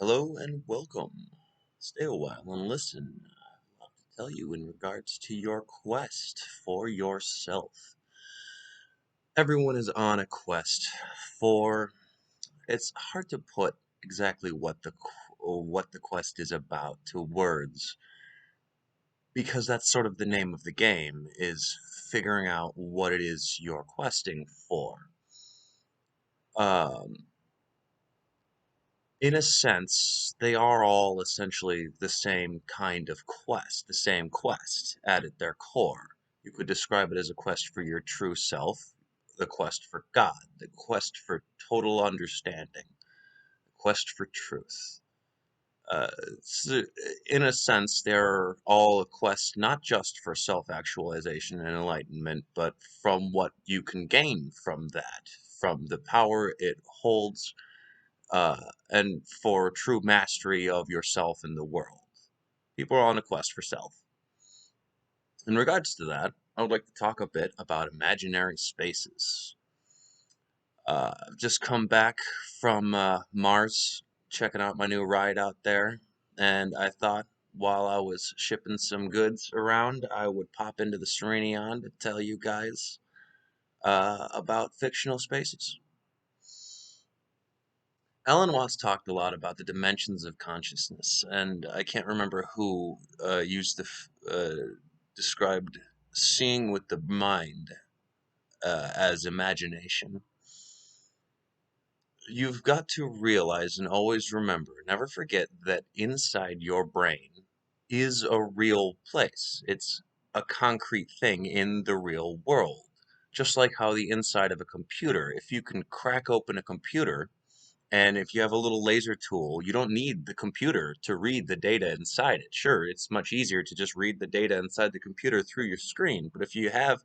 Hello and welcome. Stay a while and listen. I'd love to tell you in regards to your quest for yourself. Everyone is on a quest for. It's hard to put exactly what the quest is about to words because that's sort of the name of the game is figuring out what it is you're questing for. Um, in a sense, they are all essentially the same kind of quest, the same quest at their core. You could describe it as a quest for your true self, the quest for God, the quest for total understanding, the quest for truth. So in a sense, they're all a quest not just for self-actualization and enlightenment, but from what you can gain from that, from the power it holds and for true mastery of yourself and the world. People are on a quest for self. In regards to that, I would like to talk a bit about imaginary spaces. I've just come back from Mars, checking out my new ride out there, and I thought while I was shipping some goods around, I would pop into the Serenion to tell you guys about fictional spaces. Alan Watts talked a lot about the dimensions of consciousness, and I can't remember who described seeing with the mind as imagination. You've got to realize and always remember, never forget that inside your brain is a real place. It's a concrete thing in the real world. Just like how the inside of a computer, if you can crack open a computer, and if you have a little laser tool, you don't need the computer to read the data inside it. Sure, it's much easier to just read the data inside the computer through your screen, but if you have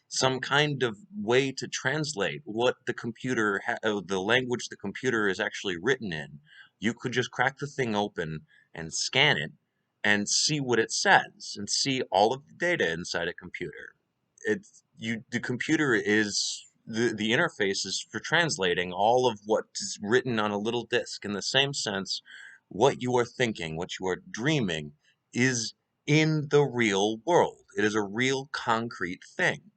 some kind of way to translate what the language the computer is actually written in, you could just crack the thing open and scan it and see what it says and see all of the data inside a computer. The computer is the interface is for translating all of what is written on a little disk. In the same sense, what you are thinking, what you are dreaming, is in the real world. It is a real concrete thing.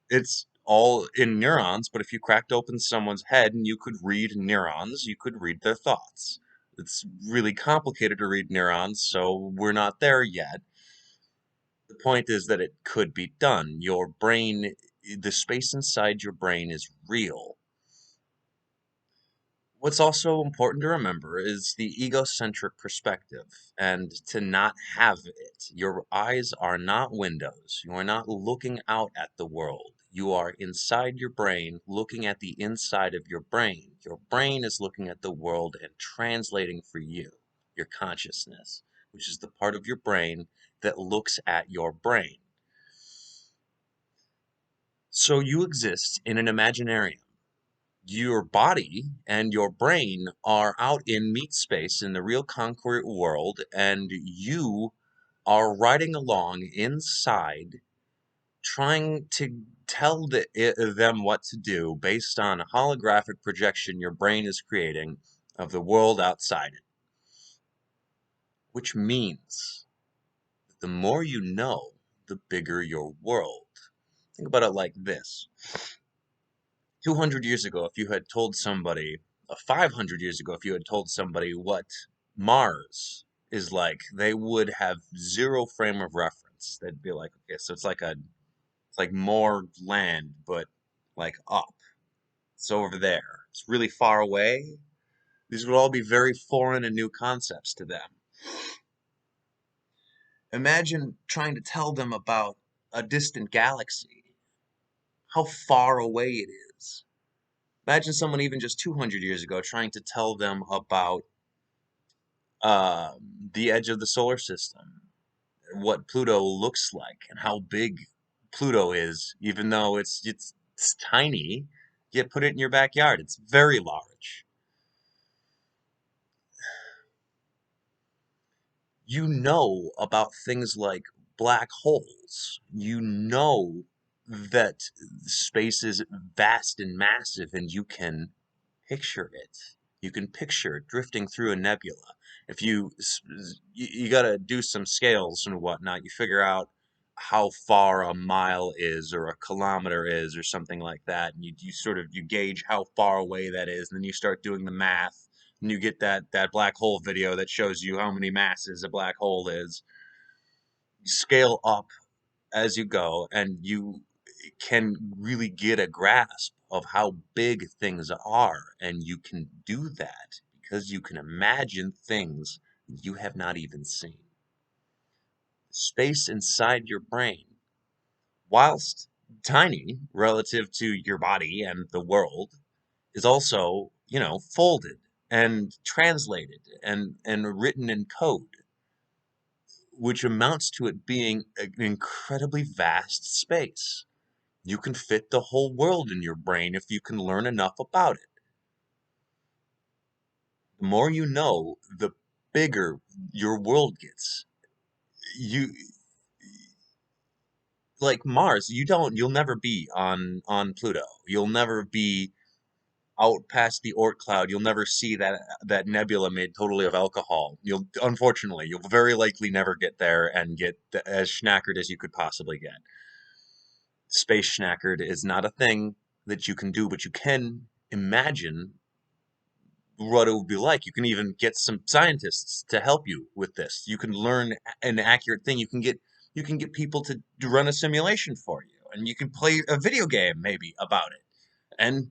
It's all in neurons, but if you cracked open someone's head and you could read neurons, you could read their thoughts. It's really complicated to read neurons, so we're not there yet. The point is that it could be done. The space inside your brain is real. What's also important to remember is the egocentric perspective and to not have it. Your eyes are not windows. You are not looking out at the world. You are inside your brain, looking at the inside of your brain. Your brain is looking at the world and translating for you, your consciousness, which is the part of your brain that looks at your brain. So you exist in an imaginarium. Your body and your brain are out in meat space in the real concrete world, and you are riding along inside trying to tell them what to do based on a holographic projection your brain is creating of the world outside it. Which means that the more you know, the bigger your world. Think about it like this. 200 years ago, if you had told somebody, 500 years ago, if you had told somebody what Mars is like, they would have zero frame of reference. They'd be like, okay, so it's like more land, but like up. It's over there. It's really far away. These would all be very foreign and new concepts to them. Imagine trying to tell them about a distant galaxy, how far away it is. Imagine someone even just 200 years ago trying to tell them about uh, the edge of the solar system, what Pluto looks like, and how big Pluto is, even though it's tiny. You put it in your backyard; it's very large. You know about things like black holes. You know that space is vast and massive, and you can picture it. You can picture it drifting through a nebula. If you got to do some scales and whatnot, you figure out how far a mile is or a kilometer is or something like that, and you sort of you gauge how far away that is, and then you start doing the math, and you get that black hole video that shows you how many masses a black hole is. You scale up as you go, and you can really get a grasp of how big things are, and you can do that because you can imagine things you have not even seen. Space inside your brain, whilst tiny relative to your body and the world, is also, folded and translated and written in code, which amounts to it being an incredibly vast space. You can fit the whole world in your brain if you can learn enough about it. The more you know, the bigger your world gets. You like Mars, you'll never be on Pluto. You'll never be out past the Oort cloud. You'll never see that nebula made totally of alcohol. You'll very likely never get there and get as schnackered as you could possibly get. Space schnackered is not a thing that you can do, but you can imagine what it would be like. You can even get some scientists to help you with this. You can learn an accurate thing. You can get people to run a simulation for you, and you can play a video game maybe about it, and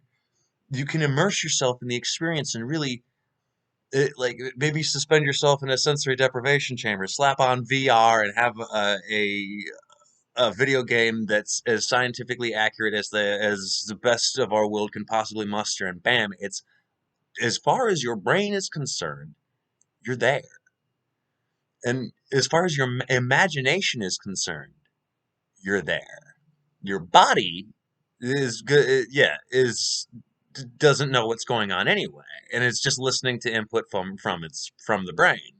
you can immerse yourself in the experience and really like maybe suspend yourself in a sensory deprivation chamber, slap on VR, and have a video game that's as scientifically accurate as the best of our world can possibly muster, and bam, it's as far as your brain is concerned, you're there. And as far as your imagination is concerned, you're there. Your body is good, yeah, is doesn't know what's going on anyway, and it's just listening to input from the brain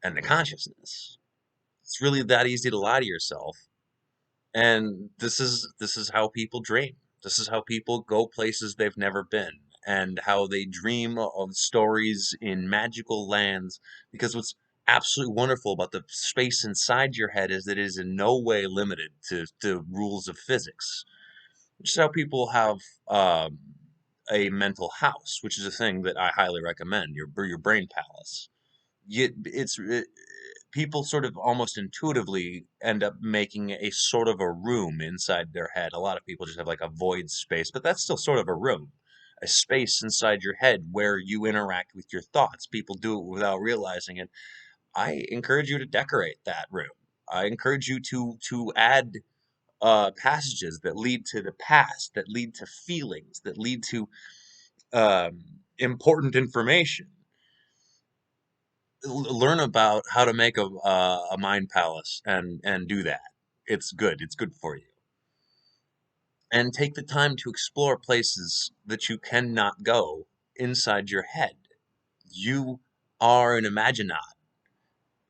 and the consciousness. It's really that easy to lie to yourself. And this is how people dream. This is how people go places they've never been, and how they dream of stories in magical lands. Because what's absolutely wonderful about the space inside your head is that it is in no way limited to rules of physics. Which is how people have um, a mental house, which is a thing that I highly recommend. Your brain palace. People sort of almost intuitively end up making a sort of a room inside their head. A lot of people just have like a void space, but that's still sort of a room, a space inside your head where you interact with your thoughts. People do it without realizing it. I encourage you to decorate that room. I encourage you to add passages that lead to the past, that lead to feelings, that lead to um, important information. Learn about how to make a mind palace and do that. It's good. It's good for you. And take the time to explore places that you cannot go inside your head. You are an imaginaut.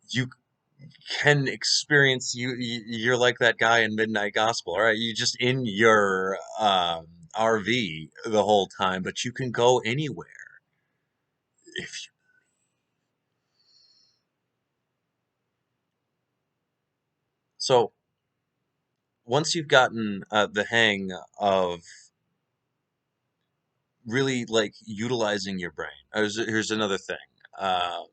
You can experience you're like that guy in Midnight Gospel, right? You just in your RV the whole time, but you can go anywhere if you. So once you've gotten the hang of really like utilizing your brain. Here's another thing. Uh,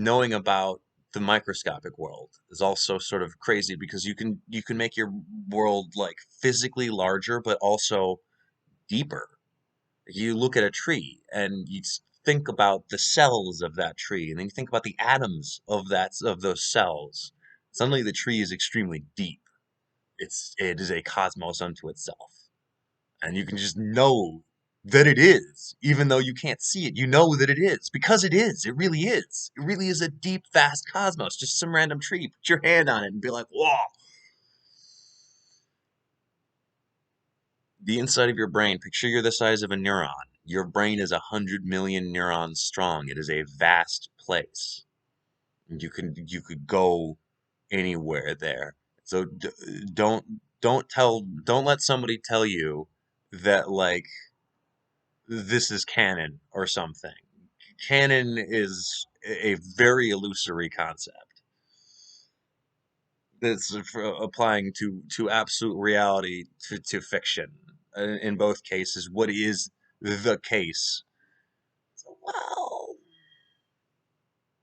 Knowing about the microscopic world is also sort of crazy because you can make your world like physically larger, but also deeper. You look at a tree and think about the cells of that tree, and then you think about the atoms of those cells. Suddenly, the tree is extremely deep. It is a cosmos unto itself. And you can just know that it is, even though you can't see it. You know that it is because it is. It really is. It really is a deep, vast cosmos. Just some random tree. Put your hand on it and be like, "Whoa!" The inside of your brain. Picture you're the size of a neuron. Your brain is 100 million neurons strong. It is a vast place. You could go anywhere there. So don't let somebody tell you that like this is canon or something. Canon is a very illusory concept that's applying to absolute reality to fiction. In both cases, what is the case? Well,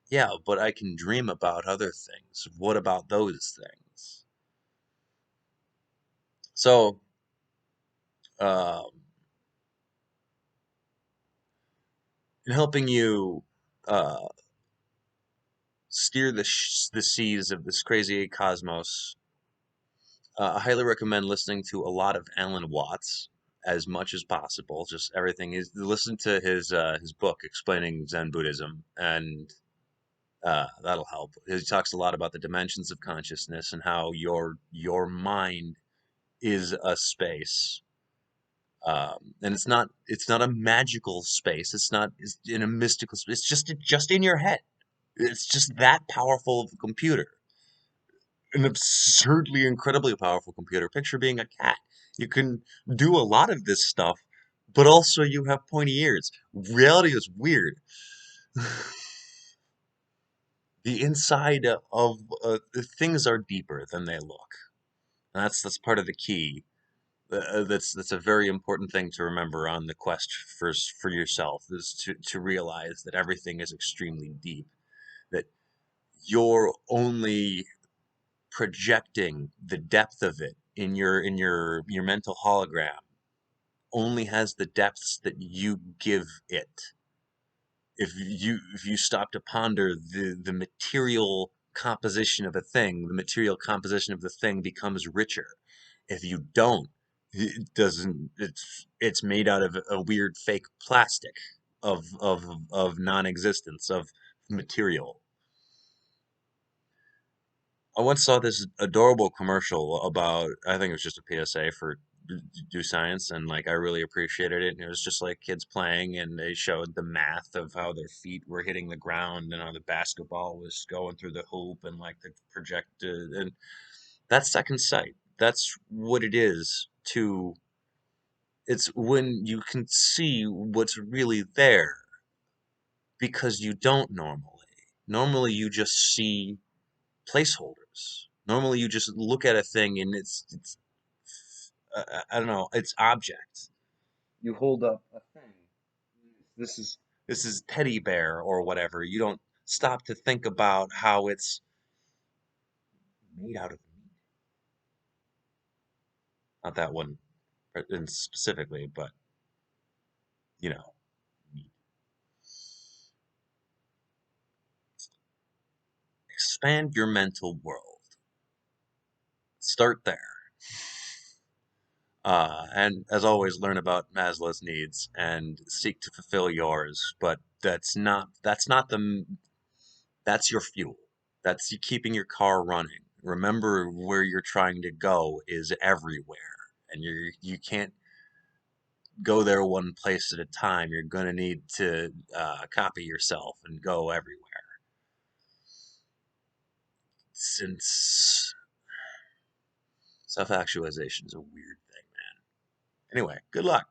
yeah, but I can dream about other things. What about those things? So, um, in helping you uh, steer the seas of this crazy cosmos, I highly recommend listening to a lot of Alan Watts as much as possible. Just everything is listen to his book explaining Zen Buddhism, and that'll help. He talks a lot about the dimensions of consciousness and how your mind is a space. And it's not a magical space. It's in a mystical space. It's just in your head. It's just that powerful of a computer, an absurdly, incredibly powerful computer. Picture being a cat. You can do a lot of this stuff, but also you have pointy ears. Reality is weird. The inside of things are deeper than they look. And that's part of the key. That's a very important thing to remember on the quest for yourself is to realize that everything is extremely deep. That you're only projecting the depth of it in your mental hologram only has the depths that you give it. If you stop to ponder the material composition of a thing, the material composition of the thing becomes richer. If you don't, it doesn't. It's made out of a weird fake plastic of non-existence of material. I once saw this adorable commercial about, I think it was just a PSA for do science, and like I really appreciated it. And it was just like kids playing, and they showed the math of how their feet were hitting the ground and how the basketball was going through the hoop and like the projected, and that's second sight. That's what it is to, it's when you can see what's really there because you don't normally. Normally you just see placeholders. Normally, you just look at a thing and it's I don't know, it's object. You hold up a thing. This is this is teddy bear or whatever. You don't stop to think about how it's made out of meat. Not that one specifically, but you know, meat. Expand your mental world. Start there. And as always, learn about Maslow's needs and seek to fulfill yours. But that's not that's your fuel. That's you keeping your car running. Remember where you're trying to go is everywhere, and you can't go there one place at a time. You're gonna need to copy yourself and go everywhere. Since self-actualization is a weird thing, man. Anyway, good luck.